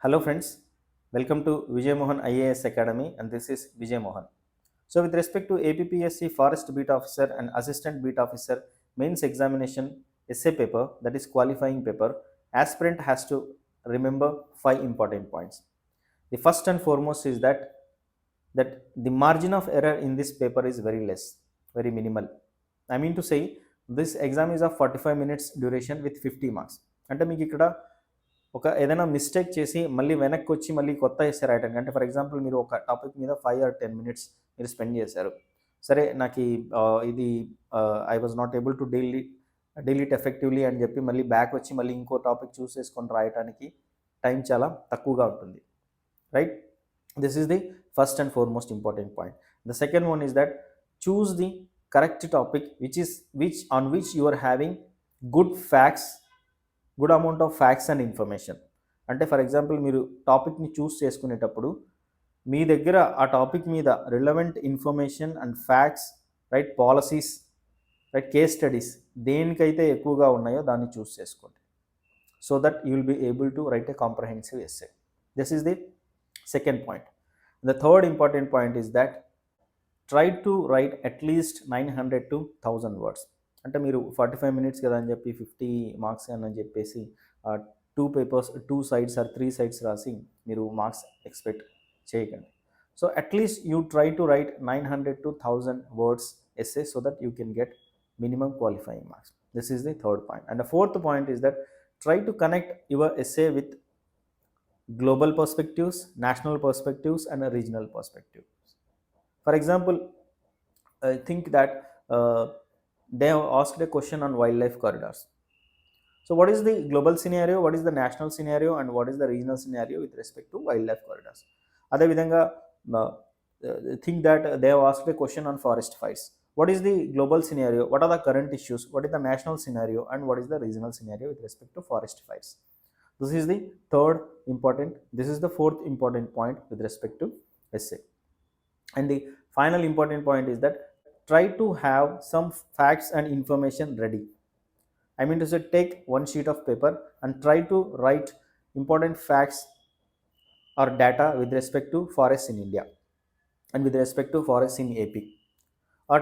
Hello friends, welcome to Vijay Mohan IAS Academy and this is Vijay Mohan. So with respect to APPSC Forest Beat Officer and Assistant Beat Officer mains examination essay paper, that is qualifying paper, aspirant has to remember 5 important points. The first and foremost is that the margin of error in this paper is very less, very minimal. I mean to say this exam is of 45 minutes duration with 50 marks. అంటే మీకు ఇక్కడ ఒక ఏదైనా mistake చేసి మళ్ళీ వెనక్కి వచ్చి మళ్ళీ కొత్త ఎస్సే రాయడానికి, అంటే ఫర్ ఎగ్జాంపుల్ మీరు ఒక టాపిక్ మీద 5 or 10 minutes మీరు స్పెండ్ చేశారు. సరే నాకు ఇది I was not able to deal it effectively అని చెప్పి మళ్ళీ బ్యాక్ వచ్చి మళ్ళీ ఇంకో టాపిక్ చూస్ చేసుకొని రాయడానికి టైం చాలా తక్కువగా ఉంటుంది, right? This is the first and foremost important point. The second one is that choose the correct topic which you are having good facts, good amount of facts and information. అంటే for example మీరు టాపిక్ని choose చేసుకునేటప్పుడు మీ దగ్గర ఆ topic మీద relevant information and facts, right, policies, right, case studies దేనికైతే ఎక్కువగా ఉన్నాయో దాన్ని చూస్ చేసుకోండి. So that you will be able to write a comprehensive essay. This is the second point. The third important point is that try to write at least 900 to 1000 words. అంటే మీరు 45 minutes కదా అని చెప్పి 50 marks అని చెప్పేసి 2 papers 2 sides are 3 sides రాసి మీరు marks expect చేయకండి. So at least you try to right 900 to 1000 words essay so that you can get minimum qualifying marks. This is the third point. And the fourth point is that try to connect your essay with global perspectives, national perspectives and regional perspectives. For example, I think that they have asked a question on wildlife corridors. So what is the global scenario, what is the national scenario and what is the regional scenario with respect to wildlife corridors? Ade vidhanga think that they have asked a question on forest fires. What is the global scenario, what are the current issues, what is the national scenario and what is the regional scenario with respect to forest fires? This is the third important, this is the fourth important point with respect to essay. And the final important point is that try to have some facts and information ready. I mean to say, take one sheet of paper and try to write important facts or data with respect to forests in India and with respect to forests in AP. Or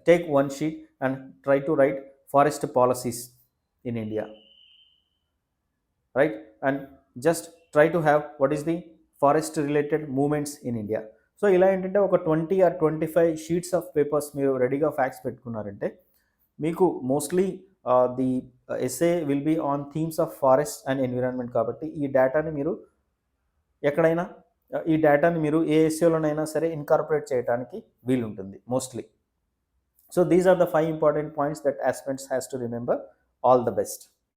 take one sheet and try to write forest policies in India, right? And just try to have what is the forest related movements in India. So ఇలా ఏంటంటే ఒక 20 or 25 sheets of papers మీరు రెడీగా facts పెట్టుకున్నారంటే మీకు mostly the S A will be on themes of forest and environment. కాబట్టి ఈ డేటాని మీరు ఎక్కడైనా ఈ డేటాని మీరు ఏ ఎస్ఏలోనైనా సరే ఇన్కార్పొరేట్ చేయడానికి వీలుంటుంది mostly. So these are the 5 important points that aspirants has to remember. All the best.